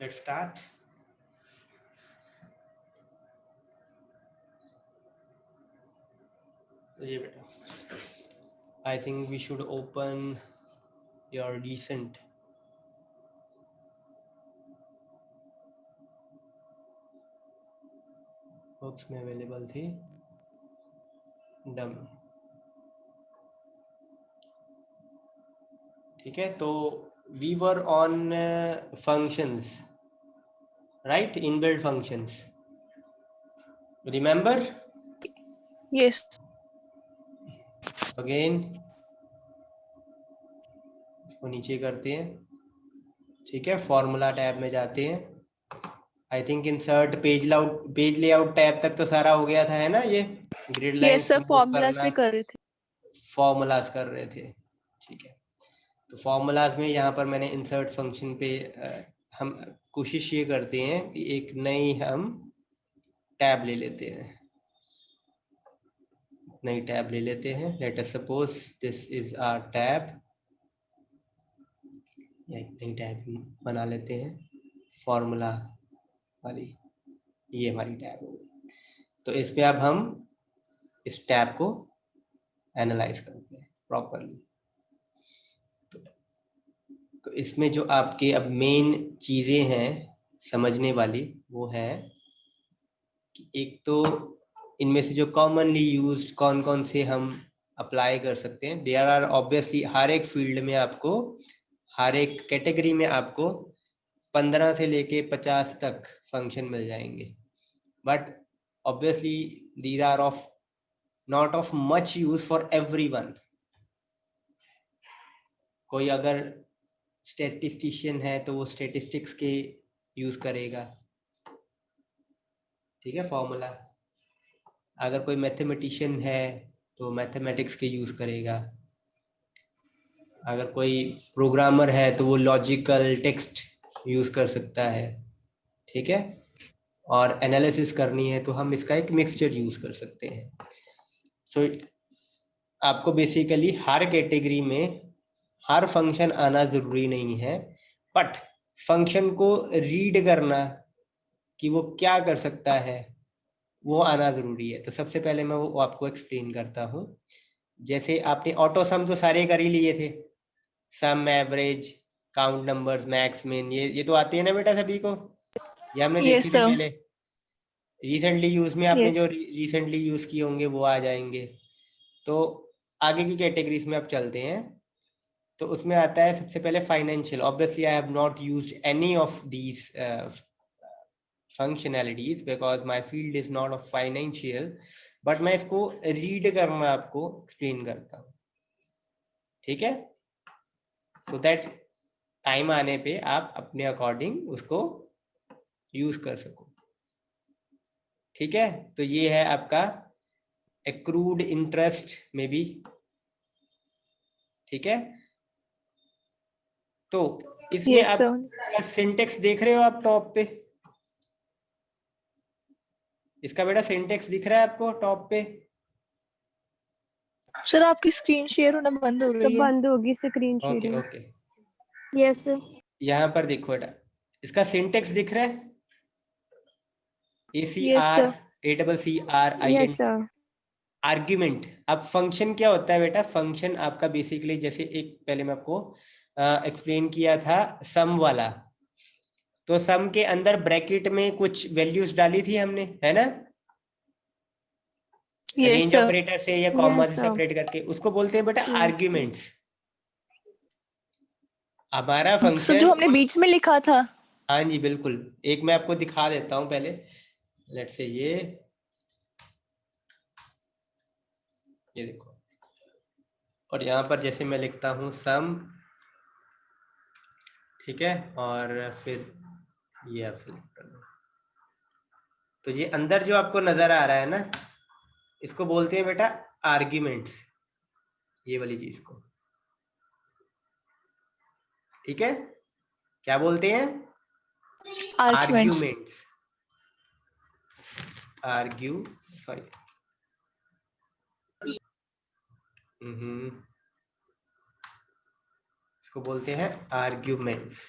Let's start. ये बेटा, I think we should open your recent books में available थी डमी. ठीक है, तो we were on functions, right? Inbuilt functions. Remember? Yes. Again, इसको नीचे करते हैं. ठीक है, फॉर्मूला टैब में जाते हैं. I think insert page layout tab तक तो सारा हो गया था, है ना? ये grid lines sir, move formulas करना, भी कर रहे थे. फॉर्मूलाज कर रहे थे. ठीक है, तो फॉर्मूलाज में यहाँ पर मैंने इंसर्ट फंक्शन पे हम कोशिश ये करते हैं कि एक नई हम टैब ले लेते हैं. नई टैब ले लेते हैं. Let us suppose this is our tab. एक नई टैब बना लेते हैं, फॉर्मूला वाली. ये हमारी टैब हो गई. तो इस पे अब हम इस टैब को एनालाइज करते हैं प्रॉपरली. तो इसमें जो आपके अब मेन चीज़ें हैं समझने वाली, वो है कि एक तो इनमें से जो कॉमनली यूज्ड कौन कौन से हम अप्लाई कर सकते हैं. देयर आर ऑब्वियसली हर एक फील्ड में आपको, हर एक कैटेगरी में आपको 15 से लेके 50 तक फंक्शन मिल जाएंगे. But obviously these are of not of much use for everyone. कोई अगर स्टैटिस्टिशियन है तो वो स्टैटिस्टिक्स के यूज करेगा. ठीक है, फॉर्मूला. अगर कोई मैथमेटिशियन है तो मैथमेटिक्स के यूज करेगा. अगर कोई प्रोग्रामर है तो वो लॉजिकल टेक्स्ट यूज कर सकता है. ठीक है, और एनालिसिस करनी है तो हम इसका एक मिक्सचर यूज कर सकते हैं. सो आपको बेसिकली हर कैटेगरी में हर फंक्शन आना जरूरी नहीं है, बट फंक्शन को रीड करना कि वो क्या कर सकता है वो आना जरूरी है. तो सबसे पहले मैं वो आपको एक्सप्लेन करता हूँ. जैसे आपने ऑटो सम तो सारे कर ही लिए थे. सम, एवरेज, काउंट नंबर्स, मैक्स, मिन, ये तो आते हैं ना बेटा सभी को. ये हमने देखे Yes, थे sir. पहले. रिसेंटली यूज में आपने जो Yes. रिसेंटली यूज किए होंगे वो आ जाएंगे. तो आगे की कैटेगरीज में अब चलते हैं. तो उसमें आता है सबसे पहले financial. Obviously I have not used any of these functionalities because my field is not of financial, but मैं इसको रीड करना आपको एक्सप्लेन करता हूँ. ठीक है, सो दैट टाइम आने पे आप अपने अकॉर्डिंग उसको यूज कर सको. ठीक है, तो ये है आपका एक्रूड इंटरेस्ट में भी. ठीक है, तो इसमें Yes, आप sir. सिंटेक्स देख रहे हो आप टॉप पे. इसका बेटा सिंटेक्स दिख रहा है आपको टॉप पे. सर, आपकी स्क्रीन शेयर होना बंद हो तो गई है. बंद होगी screen okay sharing. Okay, yes यहाँ पर देखो बेटा, इसका सिंटेक्स दिख रहा है. Yes, ACR, sir. ACCRINT, yes sir. Argument. अब फंक्शन क्या होता है बेटा? फंक्शन आपका बेसिकली जैसे एक पहले मैं आपको एक्सप्लेन किया था सम वाला. तो सम के अंदर ब्रैकेट में कुछ वैल्यूज डाली थी हमने, है ना? Yes, range sir. ऑपरेटर से या कॉमा Yes, से sir. सेपरेट करके, उसको बोलते हैं बेटा आर्ग्यूमेंट्स. हमारा सर, फंक्शन, जो हमने बीच में लिखा था. हाँ जी बिल्कुल, एक मैं आपको दिखा देता हूँ पहले. लेट्स से ये देखो, और यहाँ पर जैसे मैं लिखता हूँ सम. ठीक है, और फिर ये आप सेलेक्ट कर लो. तो ये अंदर जो आपको नजर आ रहा है ना, इसको बोलते हैं बेटा आर्ग्यूमेंट्स. ये वाली चीज को. ठीक है, क्या बोलते हैं? Arguments. आर्ग्यूमेंट्स. आर्ग्यू सॉरी इसको बोलते हैं आर्ग्यूमेंट्स.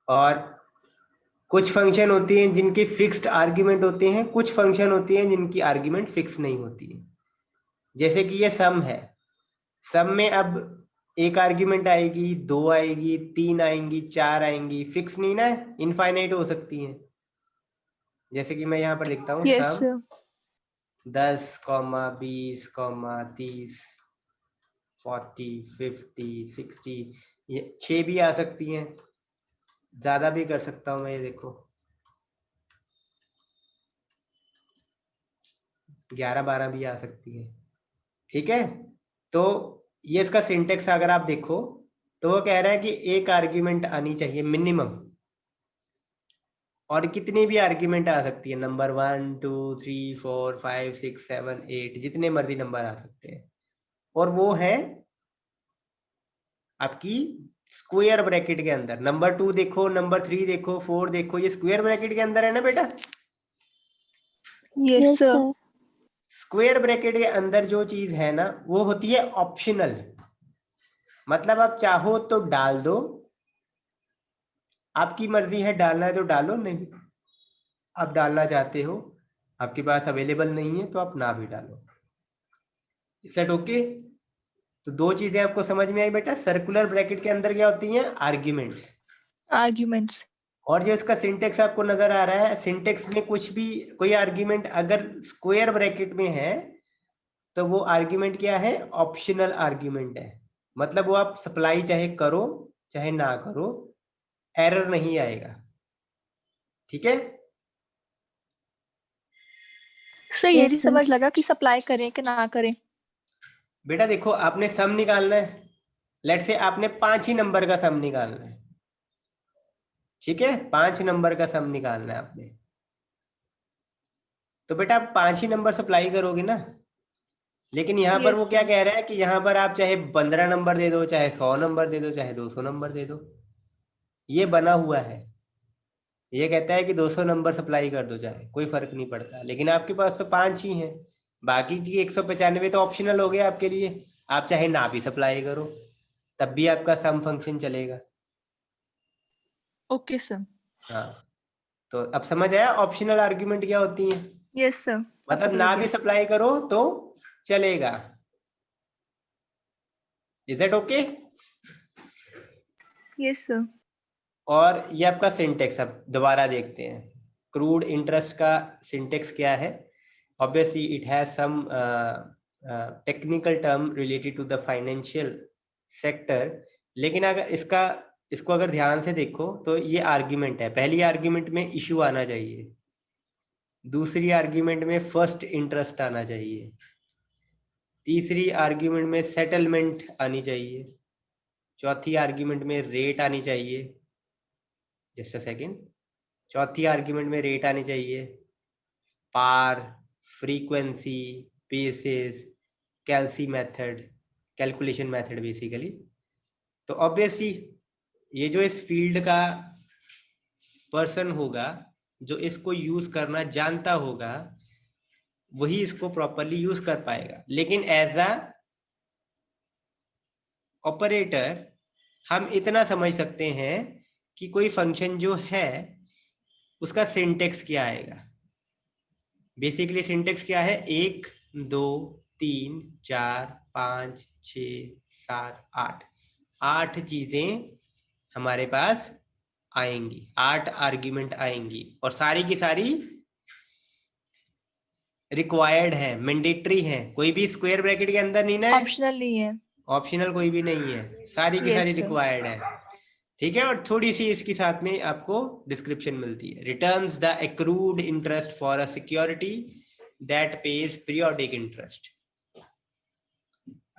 और कुछ फंक्शन होती हैं जिनके फिक्स्ड आर्ग्यूमेंट होते हैं, कुछ फंक्शन होती हैं जिनकी आर्ग्यूमेंट फिक्स नहीं होती है। जैसे कि ये सम है, सम में अब एक आर्ग्यूमेंट आएगी, 2 आएगी, 3 आएंगी, 4 आएंगी, फिक्स नहीं ना, इनफाइनाइट हो सकती हैं। जैसे कि मैं यहाँ पर लिखता हूँ यस सम सर 10, 20, 30, 40, 50, 60, ये 6 भी आ सकती हैं, ज्यादा भी कर सकता हूँ मैं, ये देखो 11, 12 भी आ सकती है। ठीक है, तो ये इसका सिंटेक्स अगर आप देखो तो वो कह रहा है कि एक आर्ग्यूमेंट आनी चाहिए मिनिमम, और कितनी भी आर्ग्यूमेंट आ सकती है, नंबर 1, 2, 3, 4, 5, 6, 7, 8, जितने मर्जी नंबर आ सकते हैं, और वो है आपकी स्क्वायर ब्रैकेट के अंदर। नंबर 2 देखो, नंबर 3 देखो, 4 देखो, ये स्क्वायर ब्रैकेट के अंदर है ना बेटा। Yes Yes, sir sir. Square bracket के अंदर जो चीज है ना वो होती है ऑप्शनल, मतलब आप चाहो तो डाल दो, आपकी मर्जी है, डालना है तो डालो, नहीं आप डालना चाहते हो, आपके पास अवेलेबल नहीं है तो आप ना भी डालो। Set okay. तो 2 चीजें आपको समझ में आई बेटा। सर्कुलर ब्रैकेट के अंदर क्या होती हैं, आर्ग्यूमेंट्स, आर्ग्यूमेंट्स और जो इसका सिंटेक्स आपको नजर आ रहा है, सिंटेक्स में कुछ भी कोई आर्ग्यूमेंट अगर स्क्वायर ब्रैकेट में है तो वो आर्ग्यूमेंट क्या है, ऑप्शनल आर्ग्यूमेंट है। मतलब वो आप सप्लाई चाहे करो चाहे ना करो, एरर नहीं आएगा। ठीक है, सर ये Yes, नहीं sir. समझ लगा कि सप्लाई करें कि ना करें। बेटा देखो आपने सम निकालना है, लेट से आपने 5 ही नंबर का सम निकालना है। ठीक है, 5 नंबर का सम निकालना है आपने, तो बेटा आप 5 ही नंबर सप्लाई करोगे ना। लेकिन यहाँ पर वो यस क्या सर कह रहा है कि यहाँ पर आप चाहे 15 नंबर दे दो, चाहे 100 नंबर दे दो, चाहे 200 नंबर दे दो, ये बना हुआ है। ये कहता है कि 200 नंबर सप्लाई कर दो, चाहे कोई फर्क नहीं पड़ता, लेकिन आपके पास तो 5 ही हैं, बाकी की 195 तो ऑप्शनल हो गया आपके लिए, आप चाहे ना भी सप्लाई करो तब भी आपका सम फंक्शन चलेगा। ओके सर हाँ, तो अब समझ आया ऑप्शनल आर्ग्यूमेंट क्या होती है, यस सर मतलब समझ ना भी गया। सप्लाई करो तो चलेगा। Is that okay? Yes sir और ये आपका सिंटेक्स अब दोबारा देखते हैं। क्रूड इंटरेस्ट का सिंटेक्स क्या है? Obviously it has some technical term related to the financial sector, लेकिन अगर इसको अगर ध्यान से देखो तो ये आर्ग्यूमेंट है। पहली आर्ग्यूमेंट में इशू आना चाहिए, दूसरी आर्ग्यूमेंट में फर्स्ट इंटरेस्ट आना चाहिए, तीसरी आर्ग्यूमेंट में सेटलमेंट आनी चाहिए, चौथी आर्ग्यूमेंट में रेट आनी चाहिए, जस्ट अ सेकेंड, चौथी आर्ग्यूमेंट में रेट आनी चाहिए, पार, frequency, basis, कैलसी method, calculation method basically. तो ऑब्वियसली ये जो इस फील्ड का पर्सन होगा, जो इसको यूज करना जानता होगा, वही इसको प्रॉपरली यूज कर पाएगा। लेकिन एज अ ऑपरेटर हम इतना समझ सकते हैं कि कोई फंक्शन जो है उसका सिंटेक्स क्या आएगा। बेसिकली सिंटेक्स क्या है, 1, 2, 3, 4, 5, 6, 7, 8, 8 चीजें हमारे पास आएंगी, 8 आर्ग्यूमेंट आएंगी, और सारी की सारी रिक्वायर्ड है, मैंडेटरी है, कोई भी स्क्वायर ब्रैकेट के अंदर नहीं ना है, ऑप्शनल नहीं है। ऑप्शनल कोई भी नहीं है, सारी की सारी यस सर रिक्वायर्ड है। ठीक है, और थोड़ी सी इसके साथ में आपको डिस्क्रिप्शन मिलती है। Returns the accrued interest for a security that page periodic interest.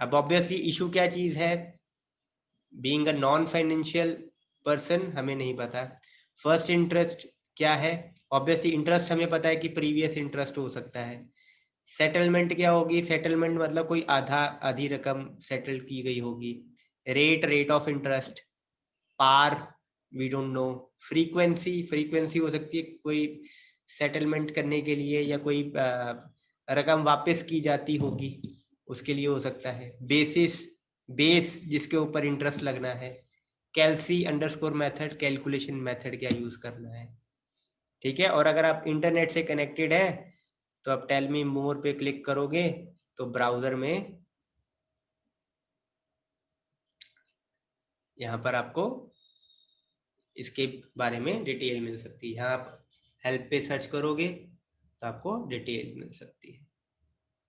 अब ऑब्वियसली इशू क्या चीज है, being a non financial person हमें नहीं पता फर्स्ट इंटरेस्ट क्या है। ऑब्वियसली इंटरेस्ट हमें पता है कि प्रीवियस इंटरेस्ट हो सकता है। सेटलमेंट क्या होगी, सेटलमेंट मतलब कोई आधी रकम सेटल की गई होगी। Rate of interest, par we don't know. Frequency हो सकती है कोई सेटलमेंट करने के लिए, या कोई रकम वापस की जाती होगी उसके लिए हो सकता है। बेस जिसके ऊपर इंटरेस्ट लगना है, कैलसी मेथड, कैलकुलेशन मेथड क्या यूज करना है, ठीक है। और अगर आप इंटरनेट से कनेक्टेड है तो आप टेल मी मोर पे क्लिक करोगे तो ब्राउजर में यहाँ पर आपको इसके बारे में डिटेल मिल सकती है। यहाँ आप हेल्प पे सर्च करोगे तो आपको डिटेल मिल सकती है।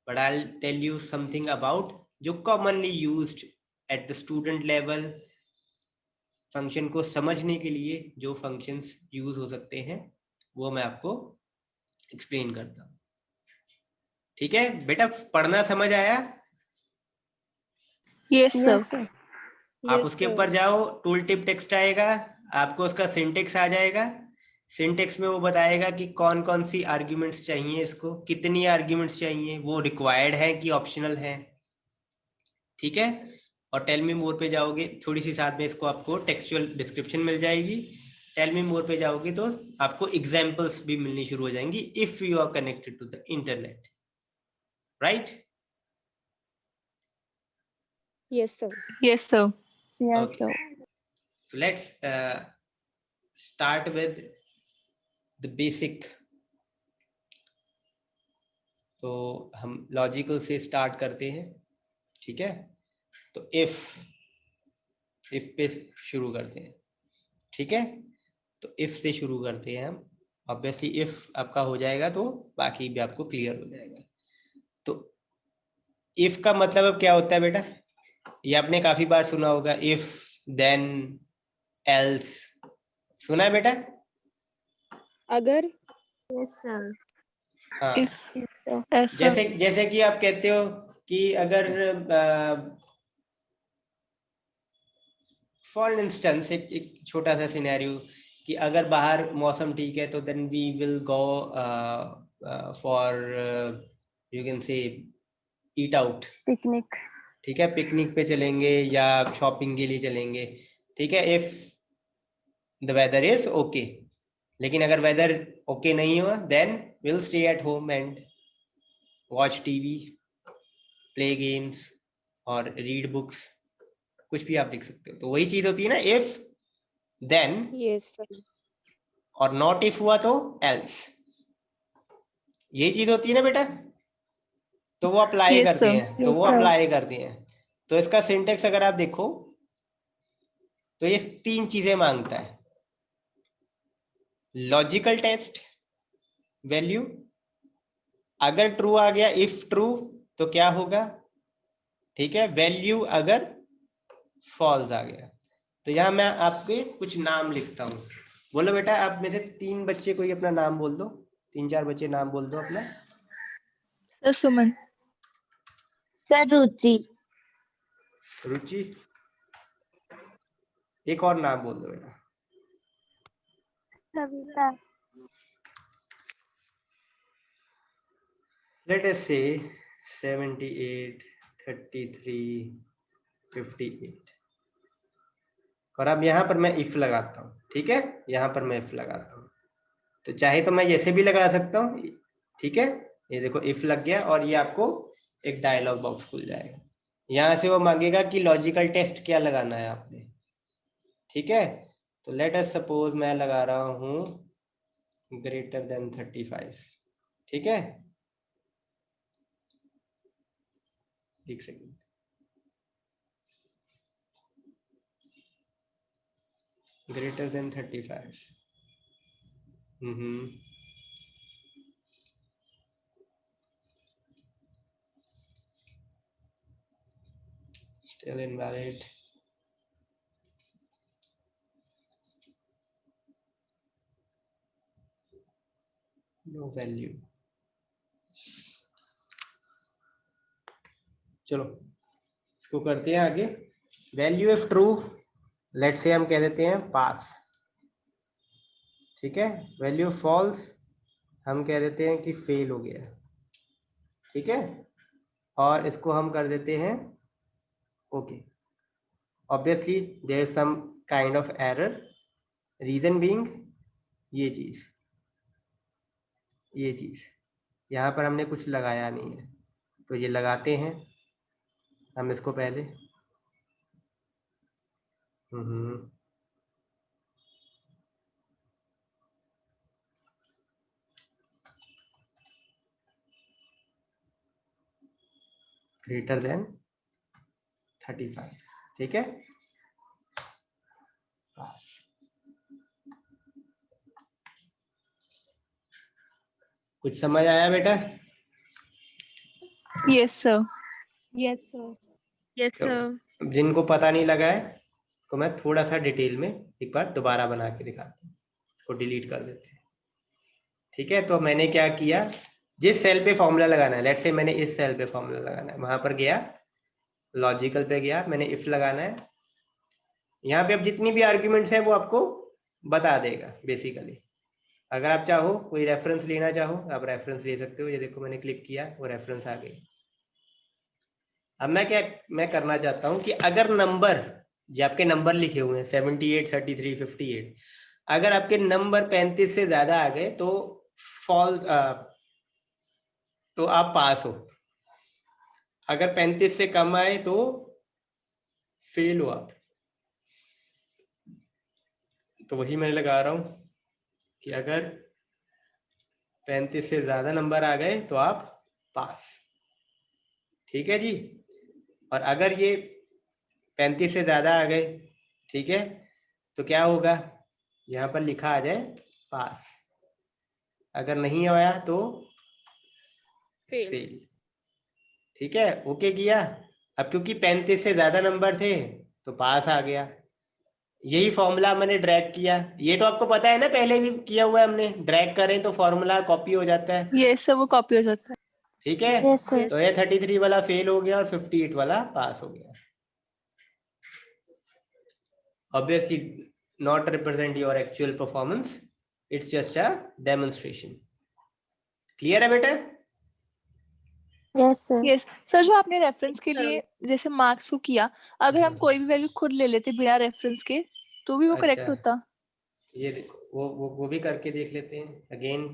But I will tell you something about जो commonly used at the student level, function को समझने के लिए जो फंक्शंस यूज हो सकते हैं वो मैं आपको एक्सप्लेन करता हूँ, ठीक है बेटा। पढ़ना समझ आया? Yes, sir. Yes, sir. आप Yes, उसके sir. ऊपर जाओ, टूल टिप टेक्स्ट आएगा, आपको उसका सिंटेक्स आ जाएगा। सिंटेक्स में वो बताएगा कि कौन कौन सी आर्ग्यूमेंट्स चाहिए, इसको कितनी आर्ग्यूमेंट्स चाहिए, वो रिक्वायर्ड है कि ऑप्शनल है, ठीक है। और टेल मी मोर पे जाओगे, थोड़ी सी साथ में इसको आपको टेक्सचुअल डिस्क्रिप्शन मिल जाएगी। टेल मी मोर पे जाओगे तो आपको एग्जांपल्स भी मिलनी शुरू हो जाएंगी if you are connected to the internet, right? Yes, sir. Yes, sir. Yes, Okay. sir. So let's start with the basic. तो हम लॉजिकल से स्टार्ट करते हैं, ठीक है। तो इफ पे शुरू करते हैं, ठीक है। तो इफ से शुरू करते हैं हम। ऑब्वियसली इफ आपका हो जाएगा तो बाकी भी आपको क्लियर हो जाएगा। तो इफ का मतलब अब क्या होता है बेटा, ये आपने काफी बार सुना होगा, इफ, देन, एल्स, सुना है बेटा? अगर. Yes, sir. हाँ, If. Yes, sir. Yes, sir. जैसे जैसे कि आप कहते हो कि अगर फॉर इंस्टेंस एक छोटा सा सिनेरियो कि अगर बाहर मौसम ठीक है तो then we will go for, you can say, eat out, Picnic. ठीक है, पिकनिक पे चलेंगे या शॉपिंग के लिए चलेंगे, ठीक है, if the weather is okay. लेकिन अगर वेदर ओके नहीं हुआ then will stay at home and watch TV, play games और रीड बुक्स, कुछ भी आप लिख सकते हो। तो वही चीज होती है ना, इफ, देन, Yes, sir. और नॉट इफ हुआ तो एल्स, यही चीज होती है ना बेटा। तो वो अप्लाई Yes, करते sir. हैं, तो Yes, वो sir. अप्लाई करते हैं। तो इसका सिंटेक्स अगर आप देखो तो ये 3 चीजें मांगता है। लॉजिकल टेस्ट वैल्यू, अगर ट्रू आ गया, इफ ट्रू तो क्या होगा, ठीक है, वैल्यू अगर फॉल्स आ गया। तो यहाँ मैं आपके कुछ नाम लिखता हूँ। बोलो बेटा, आप में से 3 बच्चे कोई अपना नाम बोल दो, 3-4 बच्चे नाम बोल दो अपना। Sir, Suman. Sir, Ruchi. रुचि, एक और नाम बोल दो बेटा। Kavita. लेट अस से 78, 33, 58। और अब यहाँ पर मैं इफ लगाता हूँ, ठीक है, यहाँ पर मैं इफ लगाता हूँ। तो चाहे तो मैं जैसे भी लगा सकता हूँ, ठीक है। ये देखो इफ लग गया और ये आपको एक डायलॉग बॉक्स खुल जाएगा। यहाँ से वो मांगेगा कि लॉजिकल टेस्ट क्या लगाना है आपने, ठीक है। तो लेट अस सपोज मैं लगा रहा हूँ ग्रेटर देन 35, ठीक है। एक second, greater than 35। Still invalid. No value. चलो इसको करते हैं आगे। वैल्यू इफ ट्रू, लेट से हम कह देते हैं पास, ठीक है। वैल्यू फॉल्स हम कह देते हैं कि फेल हो गया, ठीक है। और इसको हम कर देते हैं okay. Obviously there is some kind of error, reason being ये चीज यहाँ पर हमने कुछ लगाया नहीं है, तो ये लगाते हैं हम इसको पहले। ग्रेटर देन 35, ठीक है। पास। कुछ समझ आया बेटा? Yes, sir. Yes, sir. Yes, अब जिनको पता नहीं लगा है तो मैं थोड़ा सा डिटेल में एक बार दोबारा बना के दिखाता हूँ, इसको डिलीट कर देते हैं, ठीक है। तो मैंने क्या किया, जिस सेल पे फॉर्मूला लगाना है, लेट्स से मैंने इस सेल पे फॉर्मूला लगाना है, वहां पर गया, लॉजिकल पे गया, मैंने इफ लगाना है। यहाँ पे अब जितनी भी आर्ग्यूमेंट्स है वो आपको बता देगा बेसिकली। अगर आप चाहो कोई रेफरेंस लेना चाहो, आप रेफरेंस ले सकते हो। ये देखो मैंने क्लिक किया, वो रेफरेंस आ गई। अब मैं करना चाहता हूँ कि अगर नंबर, जो आपके नंबर लिखे हुए हैं 78, 33, 58, अगर आपके नंबर 35 से ज्यादा आ गए तो फॉल्स, तो आप पास हो। अगर 35 से कम आए तो फेल हो आप। तो वही मैं लगा रहा हूँ कि अगर 35 से ज्यादा नंबर आ गए तो आप पास, ठीक है जी। और अगर ये 35 से ज्यादा आ गए, ठीक है, तो क्या होगा, यहाँ पर लिखा आ जाए पास। अगर नहीं आया तो फेल, ठीक है। ओके किया। अब क्योंकि 35 से ज्यादा नंबर थे तो पास आ गया। यही फॉर्मूला मैंने ड्रैग किया। ये तो आपको पता है ना, पहले भी किया हुआ है हमने, ड्रैग करें तो फॉर्मूला कॉपी हो जाता है, Yes, sir. वो कॉपी हो जाता है। ठीक है। Yes, sir. तो ये 33 वाला फेल हो गया और 58 वाला पास हो गया। Obviously not represent your actual performance, it's just a demonstration. Clear है बेटा? Yes, sir. Yes, सर जो आपने रेफरेंस के लिए जैसे मार्क्स को किया, अगर हम कोई भी वैल्यू खुद ले लेते बिना रेफरेंस के तो भी वो करेक्ट अच्छा, होता? ये देखो वो भी करके देख लेते हैं। अगेन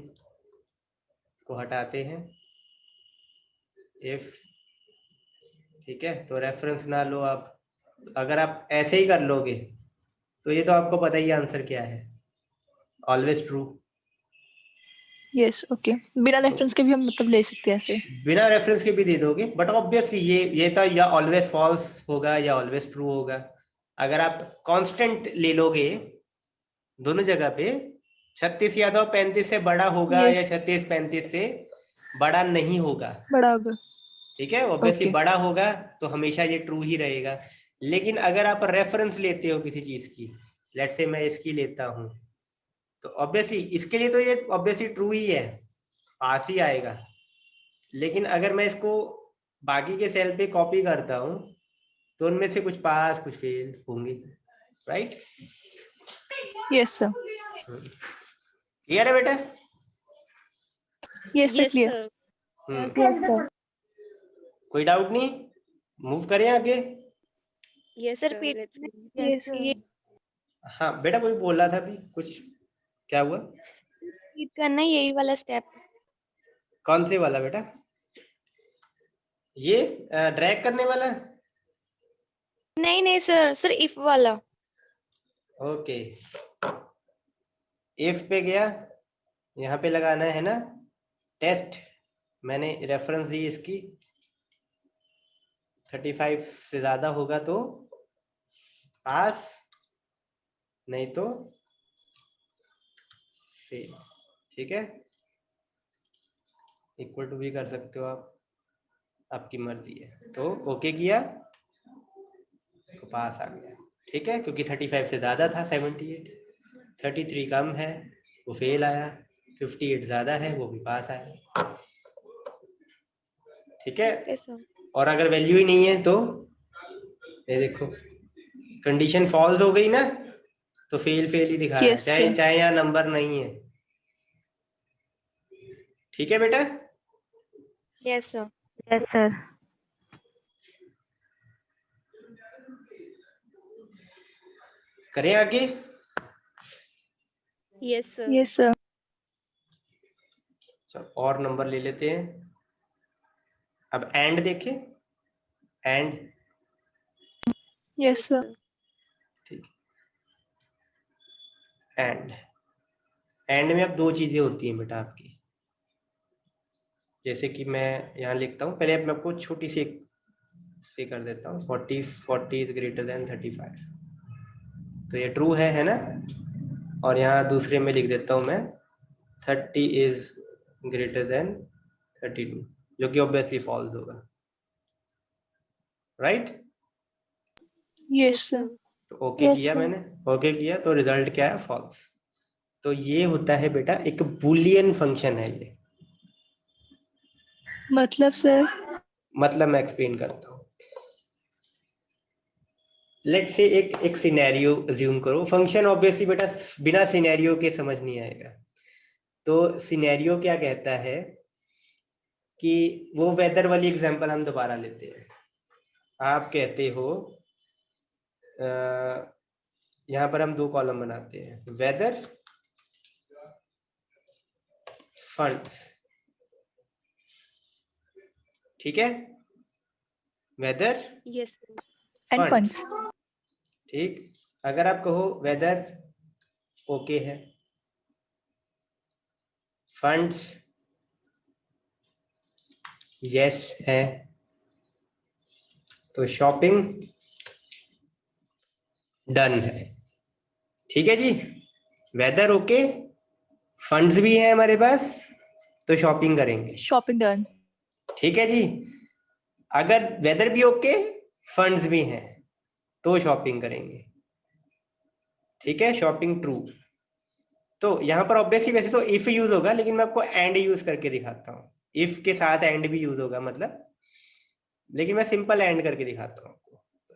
को हटाते हैं, इफ, ठीक है। तो रेफरेंस ना लो आप, अगर आप ऐसे ही कर लोगे तो ये तो आपको पता ही आंसर क्या है, ऑलवेज ट्रू। Yes, okay. बिना रेफरेंस के भी हम मतलब ले सकते हैं ऐसे? बिना रेफरेंस के भी दे दोगे, बट ऑब्वियसली ये तो या ऑलवेज फॉल्स होगा या ऑलवेज ट्रू होगा। अगर आप कांस्टेंट ले लोगे दोनों जगह पे, 36 या तो 35 से बड़ा होगा Yes. या 36 35 से बड़ा नहीं होगा, बड़ा होगा। ठीक है। Obviously Okay. बड़ा होगा तो हमेशा ये ट्रू ही रहेगा। लेकिन अगर आप रेफरेंस लेते हो किसी चीज की, लेट्स से मैं इसकी लेता हूं, तो ऑब्वियसली इसके लिए तो ये ऑब्वियसली ट्रू ही है, पास ही आएगा। लेकिन अगर मैं इसको बाकी के सेल पे कॉपी करता हूं तो उनमें से कुछ पास कुछ फेल होंगे, राइट? Yes, sir. क्लियर है बेटा? Yes, sir. Clear. Yes, sir. कोई डाउट नहीं? मूव करें आगे? Yes, sir. Yes, sir. हाँ बेटा, कोई बोल रहा था अभी कुछ, क्या हुआ? रिपीट करना यही वाला स्टेप। कौन से वाला बेटा? ये ड्रैग करने वाला? नहीं नहीं सर, सर इफ वाला। ओके, इफ पे गया, यहाँ पे लगाना है ना टेस्ट। मैंने रेफरेंस दी इसकी, 35 से ज्यादा होगा तो पास, नहीं तो फेल, ठीक है। इक्वल टू भी कर सकते हो आप, आपकी मर्जी है। तो ओके किया तो पास आ गया, ठीक है। क्योंकि 35 से ज्यादा था 78, 33 कम है वो फेल आया, 58 ज्यादा है वो भी पास आया, ठीक है। Okay sir. और अगर वैल्यू ही नहीं है तो ये देखो कंडीशन फॉल्स हो गई ना, तो फेल फेल ही दिखा रहा है, Yes, चाहे sir. चाहे यहाँ नंबर नहीं है, ठीक है बेटा? Yes sir. Yes, sir. करें आगे? Yes sir. Yes, sir. चलो और नंबर ले लेते हैं। अब एंड देखें, एंड, Yes, sir. ठीक, एंड में अब दो चीजें होती हैं बेटा आपकी। जैसे कि मैं यहाँ लिखता हूँ, पहले मैं आपको छोटी सी एक से कर देता हूँ 40 इज ग्रेटर देन 35, तो ये ट्रू है ना। और यहाँ दूसरे में लिख देता हूँ मैं 30 इज ग्रेटर देन 32, जो कि ऑब्वियसली फॉल्स होगा, राइट। Yes sir. तो ओके किया मैंने, ओके किया, तो रिजल्ट क्या है, फॉल्स। तो ये होता है बेटा एक बुलियन फंक्शन है ये। मतलब सर? मतलब मैं एक्सप्लेन करता हूँ। लेट्स से एक सिनेरियो अज्यूम करो। फंक्शन ऑब्वियसली बेटा बिना सिनेरियो के समझ नहीं आएगा। तो सिनेरियो क्या कहता है कि वो वेदर वाली एग्जांपल हम दोबारा लेते हैं। आप कहते हो यहाँ पर हम 2 कॉलम बनाते हैं, वेदर, फंड्स, ठीक है, वेदर यस एंड फंड्स। ठीक। अगर आप कहो वेदर ओके है, फंड्स यस है, तो शॉपिंग डन है। ठीक है जी, वेदर ओके, फंड्स भी है हमारे पास, तो शॉपिंग करेंगे। Shopping done. ठीक है जी। अगर वेदर भी ओके, फंड्स भी हैं, तो शॉपिंग करेंगे। ठीक है, शॉपिंग ट्रू। तो यहाँ पर ऑब्वियसली वैसे तो इफ यूज होगा, लेकिन मैं आपको एंड यूज करके दिखाता हूँ। इफ के साथ एंड भी यूज होगा मतलब, लेकिन मैं सिंपल एंड करके दिखाता हूँ आपको।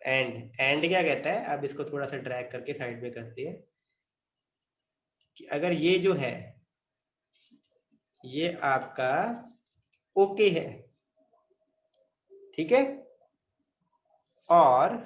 एंड क्या कहता है, अब इसको थोड़ा सा ड्रैग करके साइड में करते हैं कि अगर ये जो है ये आपका ओके है, ठीक है, और